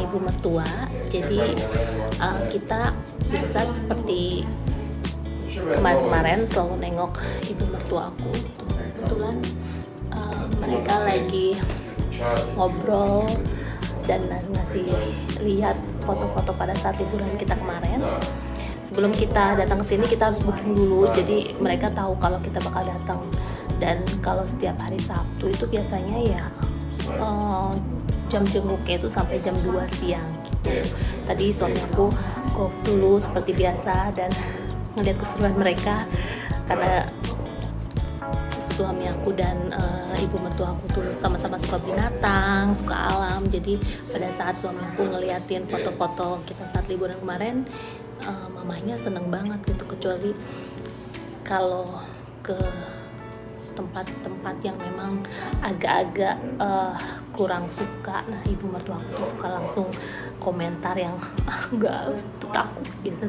ibu mertua. Jadi kita bisa seperti kemarin-kemarin selalu nengok ibu mertua aku. Kebetulan mereka lagi ngobrol dan ngasih lihat foto-foto pada saat liburan kita kemarin. Sebelum kita datang ke sini kita harus booking dulu, jadi mereka tahu kalau kita bakal datang. Dan kalau setiap hari Sabtu itu biasanya ya jam jenguknya itu sampai jam 2 siang gitu. Tadi suami aku golf dulu seperti biasa dan ngeliat keseruan mereka, karena suami aku dan ibu mertua aku tuh sama-sama suka binatang, suka alam. Jadi pada saat suami aku ngeliatin foto-foto kita saat liburan kemarin, mamahnya seneng banget gitu. Kecuali kalau ke tempat-tempat yang memang agak-agak kurang suka, nah ibu mertua aku tuh suka langsung komentar yang enggak, takut, biasa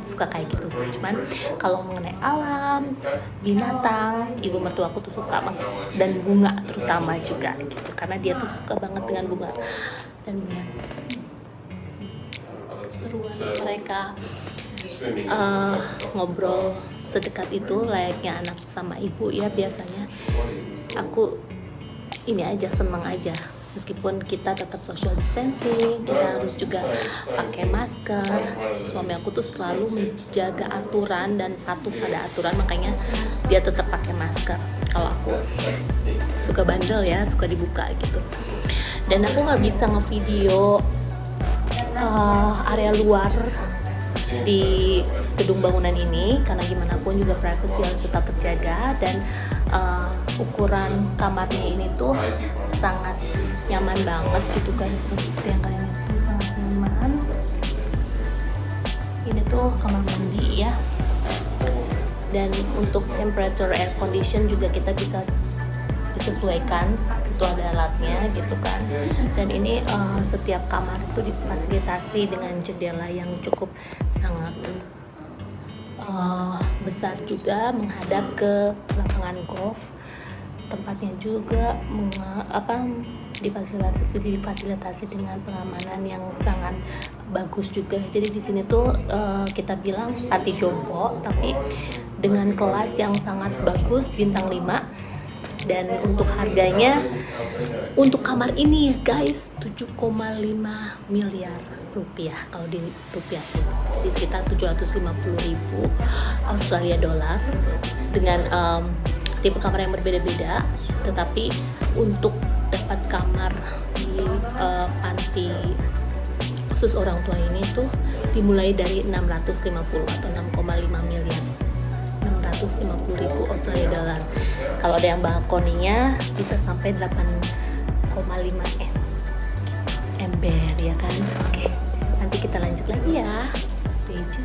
suka kayak gitu sih. Cuman kalau mengenai alam, binatang, ibu mertua aku tuh suka banget, dan bunga terutama juga gitu, karena dia tuh suka banget dengan bunga. Dan melihat seruan mereka ngobrol sedekat itu layaknya anak sama ibu ya, biasanya aku ini aja, seneng aja. Meskipun kita tetap social distancing, kita harus juga pakai masker. Suami aku tuh selalu menjaga aturan dan patuh pada aturan, makanya dia tetap pakai masker. Kalau aku suka bandel ya, suka dibuka gitu. Dan aku nggak bisa ngevideo area luar di gedung bangunan ini, karena gimana pun juga privasi harus tetap terjaga. Dan ukuran kamarnya ini tuh sangat nyaman banget gitu guys, seperti yang kalian lihat tuh sangat nyaman. Ini tuh kamar mandi ya, dan untuk temperature air condition juga kita bisa disesuaikan, itu ada alatnya gitu kan. Dan ini setiap kamar itu difasilitasi dengan jendela yang cukup sangat besar juga menghadap ke lapangan golf. Tempatnya juga difasilitasi dengan pengamanan yang sangat bagus juga. Jadi di sini tuh kita bilang panti jompo, tapi dengan kelas yang sangat bagus, bintang 5. Dan untuk harganya untuk kamar ini ya guys, 7,5 miliar rupiah kalau di rupiah, jadi sekitar 750.000 Australia dollar, dengan tipe kamar yang berbeda-beda. Tetapi untuk dapat kamar di panti khusus orang tua ini tuh dimulai dari 650 atau 6,5 miliar, 650.000 Australia dollar. Kalau ada yang balkoninya bisa sampai 8,5 ember ya kan. Oke, nanti kita lanjut lagi ya, stay tune.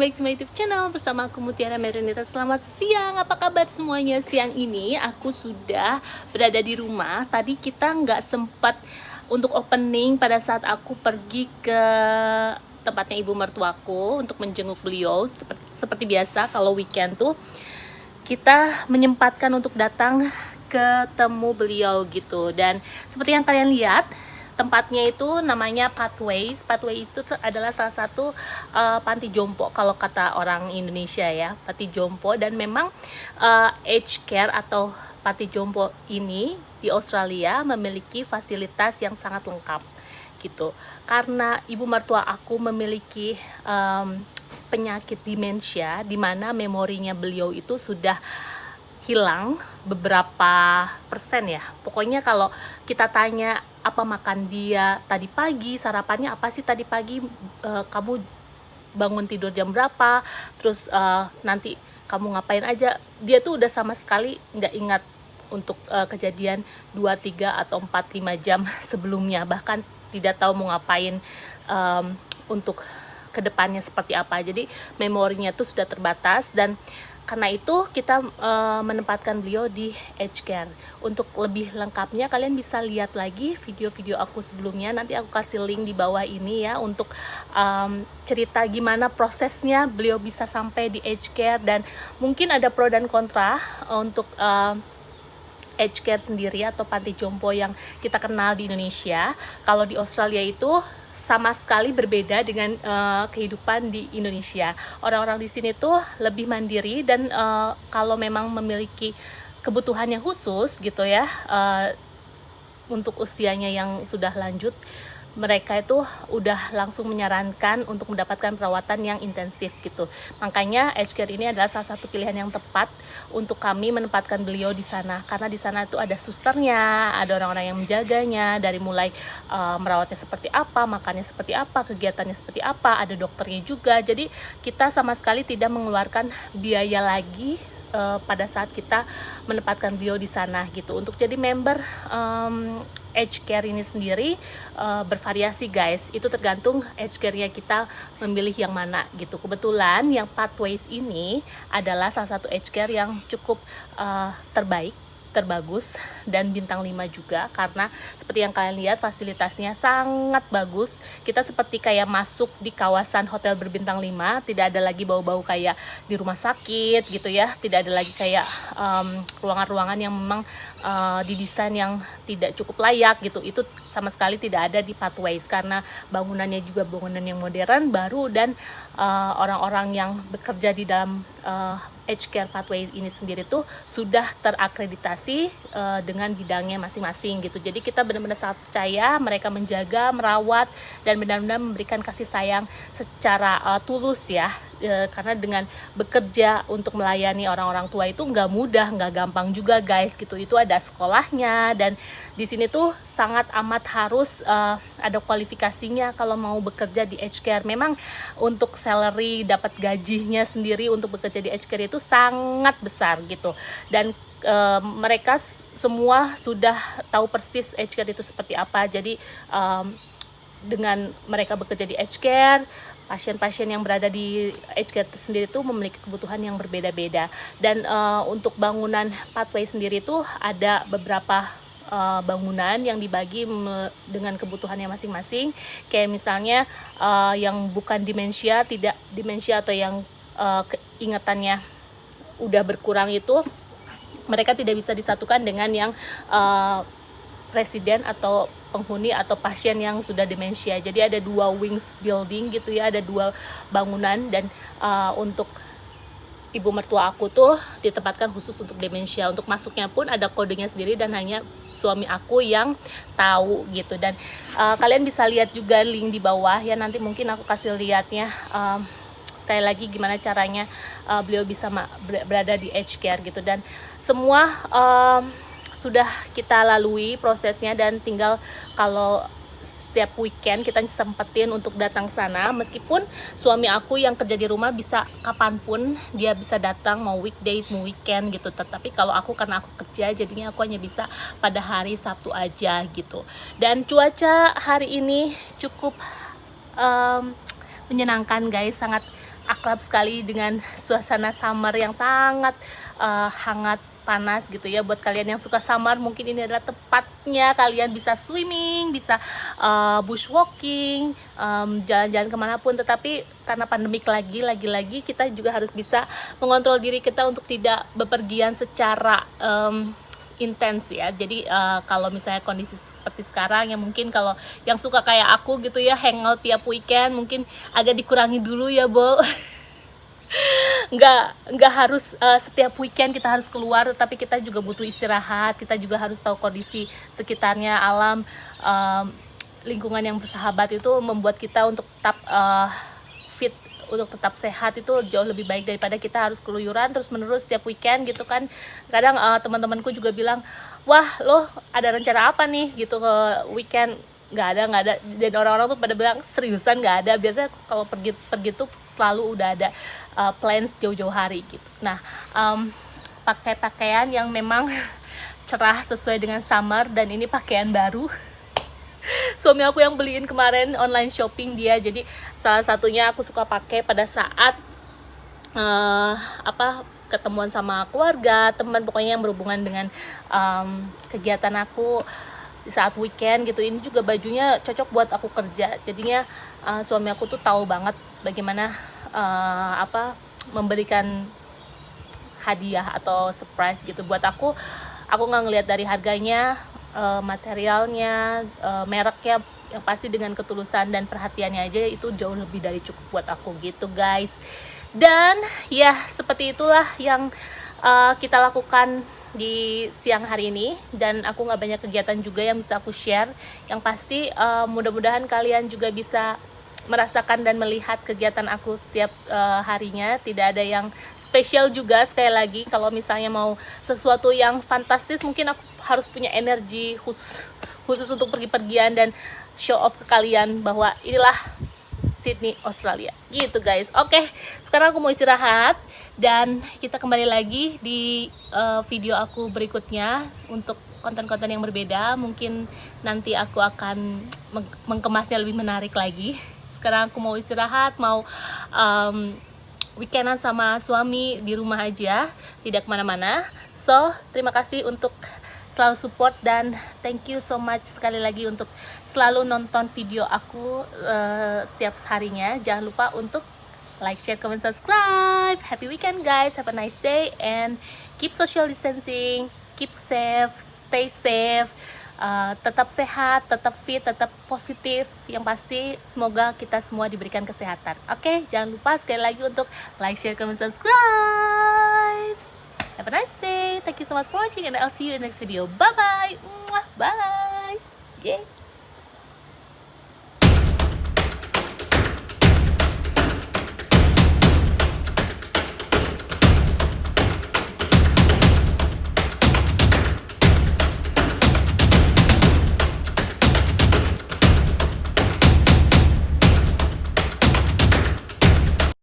back to my YouTube channel bersama aku Mutiara Merenita. Selamat siang, apa kabar semuanya? Siang ini aku sudah berada di rumah. Tadi kita nggak sempat untuk opening pada saat aku pergi ke tempatnya ibu mertuaku untuk menjenguk beliau. Seperti biasa kalau weekend tuh kita menyempatkan untuk datang ketemu beliau gitu. Dan seperti yang kalian lihat, tempatnya itu namanya Pathways. Pathways itu adalah salah satu panti jompo kalau kata orang Indonesia ya, panti jompo. Dan memang aged care atau panti jompo ini di Australia memiliki fasilitas yang sangat lengkap gitu. Karena ibu mertua aku memiliki penyakit demensia, di mana memorinya beliau itu sudah hilang beberapa persen ya. Pokoknya kalau kita tanya apa makan dia tadi pagi, sarapannya apa sih tadi pagi, kamu bangun tidur jam berapa, terus nanti kamu ngapain aja, dia tuh udah sama sekali nggak ingat untuk kejadian 2, 3, atau 4, 5 jam sebelumnya. Bahkan tidak tahu mau ngapain untuk kedepannya seperti apa. Jadi memorinya tuh sudah terbatas, dan karena itu kita menempatkan beliau di aged care. Untuk lebih lengkapnya kalian bisa lihat lagi video-video aku sebelumnya, nanti aku kasih link di bawah ini ya, untuk cerita gimana prosesnya beliau bisa sampai di aged care, dan mungkin ada pro dan kontra untuk aged care sendiri atau panti jompo yang kita kenal di Indonesia. Kalau di Australia itu sama sekali berbeda dengan kehidupan di Indonesia. Orang-orang di sini tuh lebih mandiri, dan kalau memang memiliki kebutuhan yang khusus gitu ya, untuk usianya yang sudah lanjut, mereka itu udah langsung menyarankan untuk mendapatkan perawatan yang intensif gitu. Makanya aged care ini adalah salah satu pilihan yang tepat untuk kami menempatkan beliau di sana, karena di sana itu ada susternya, ada orang-orang yang menjaganya, dari mulai merawatnya seperti apa, makannya seperti apa, kegiatannya seperti apa, ada dokternya juga. Jadi kita sama sekali tidak mengeluarkan biaya lagi pada saat kita menempatkan beliau di sana gitu. Untuk jadi member aged care ini sendiri bervariasi guys, itu tergantung aged care-nya kita memilih yang mana gitu. Kebetulan yang Pathways ini adalah salah satu aged care yang cukup terbaik, terbagus, dan bintang 5 juga, karena seperti yang kalian lihat fasilitasnya sangat bagus. Kita seperti kayak masuk di kawasan hotel berbintang 5, tidak ada lagi bau-bau kayak di rumah sakit gitu ya, tidak ada lagi kayak ruangan-ruangan yang memang didesain yang tidak cukup layak gitu. Itu sama sekali tidak ada di Pathways, karena bangunannya juga bangunan yang modern, baru, dan orang-orang yang bekerja di dalam aged care Pathways ini sendiri tuh sudah terakreditasi dengan bidangnya masing-masing gitu. Jadi kita benar-benar sangat percaya mereka menjaga, merawat, dan benar-benar memberikan kasih sayang secara tulus ya. Karena dengan bekerja untuk melayani orang-orang tua itu nggak mudah, nggak gampang juga guys gitu. Itu ada sekolahnya, dan di sini tuh sangat amat harus ada kualifikasinya kalau mau bekerja di aged care. Memang untuk salary, dapat gajinya sendiri untuk bekerja di aged care itu sangat besar gitu, dan mereka semua sudah tahu persis aged care itu seperti apa. Jadi dengan mereka bekerja di aged care, pasien-pasien yang berada di aged care sendiri itu memiliki kebutuhan yang berbeda-beda. Dan untuk bangunan Pathway sendiri itu ada beberapa bangunan yang dibagi dengan kebutuhannya masing-masing. Kayak misalnya yang bukan demensia, tidak demensia, atau yang ingatannya udah berkurang, itu mereka tidak bisa disatukan dengan yang residen atau penghuni atau pasien yang sudah demensia. Jadi ada 2 wings building gitu ya, ada 2 bangunan, dan untuk ibu mertua aku tuh ditempatkan khusus untuk demensia. Untuk masuknya pun ada kodenya sendiri, dan hanya suami aku yang tahu gitu. Dan kalian bisa lihat juga link di bawah ya, nanti mungkin aku kasih lihatnya sekali lagi gimana caranya beliau bisa berada di aged care gitu. Dan semua sudah kita lalui prosesnya, dan tinggal kalau setiap weekend kita sempetin untuk datang sana. Meskipun suami aku yang kerja di rumah bisa kapanpun dia bisa datang, mau weekdays mau weekend gitu, tetapi kalau aku karena aku kerja, jadinya aku hanya bisa pada hari Sabtu aja gitu. Dan cuaca hari ini cukup menyenangkan guys, sangat klub sekali dengan suasana summer yang sangat hangat, panas gitu ya. Buat kalian yang suka summer, mungkin ini adalah tepatnya kalian bisa swimming, bisa bushwalking, jalan-jalan kemanapun. Tetapi karena pandemik lagi-lagi kita juga harus bisa mengontrol diri kita untuk tidak bepergian secara intens ya. Jadi kalau misalnya kondisi seperti sekarang ya, mungkin kalau yang suka kayak aku gitu ya, hangout tiap weekend, mungkin agak dikurangi dulu ya, Bo. nggak harus setiap weekend kita harus keluar, tapi kita juga butuh istirahat. Kita juga harus tahu kondisi sekitarnya, alam, lingkungan yang bersahabat itu membuat kita untuk tetap fit, untuk tetap sehat itu jauh lebih baik daripada kita harus keluyuran terus menerus setiap weekend gitu kan. Kadang teman-temanku juga bilang, wah lo ada rencana apa nih gitu ke weekend? Nggak ada. Dan orang-orang tuh pada bilang, seriusan nggak ada. Biasanya kalau pergi tuh selalu udah ada plans jauh-jauh hari gitu. Nah, pakai pakaian yang memang cerah sesuai dengan summer, dan ini pakaian baru suami aku yang beliin kemarin online shopping dia. Jadi salah satunya aku suka pakai pada saat ketemuan sama keluarga, teman, pokoknya yang berhubungan dengan kegiatan aku di saat weekend gitu. Ini juga bajunya cocok buat aku kerja. Jadinya suami aku tuh tahu banget bagaimana memberikan hadiah atau surprise gitu buat aku. Aku nggak ngelihat dari harganya, materialnya, mereknya, yang pasti dengan ketulusan dan perhatiannya aja itu jauh lebih dari cukup buat aku gitu guys. Dan ya seperti itulah yang kita lakukan di siang hari ini, dan aku nggak banyak kegiatan juga yang bisa aku share. Yang pasti mudah-mudahan kalian juga bisa merasakan dan melihat kegiatan aku setiap harinya. Tidak ada yang spesial juga. Sekali lagi, kalau misalnya mau sesuatu yang fantastis, mungkin aku harus punya energi khusus untuk pergi-pergian dan show off ke kalian bahwa inilah Sydney, Australia gitu guys. Oke, sekarang aku mau istirahat dan kita kembali lagi di video aku berikutnya untuk konten-konten yang berbeda. Mungkin nanti aku akan mengemasnya lebih menarik lagi. Sekarang aku mau istirahat, mau weekendan sama suami di rumah aja, tidak kemana-mana. So, terima kasih untuk selalu support, dan thank you so much sekali lagi untuk selalu nonton video aku setiap harinya. Jangan lupa untuk like, share, comment, subscribe. Happy weekend guys, have a nice day, and keep social distancing, keep safe, stay safe. Tetap sehat, tetap fit, tetap positif. Yang pasti semoga kita semua diberikan kesehatan. Oke, jangan lupa sekali lagi untuk like, share, comment, subscribe. Have a nice day. Thank you so much for watching, and I'll see you in the next video. Bye bye. Bye. Yeah.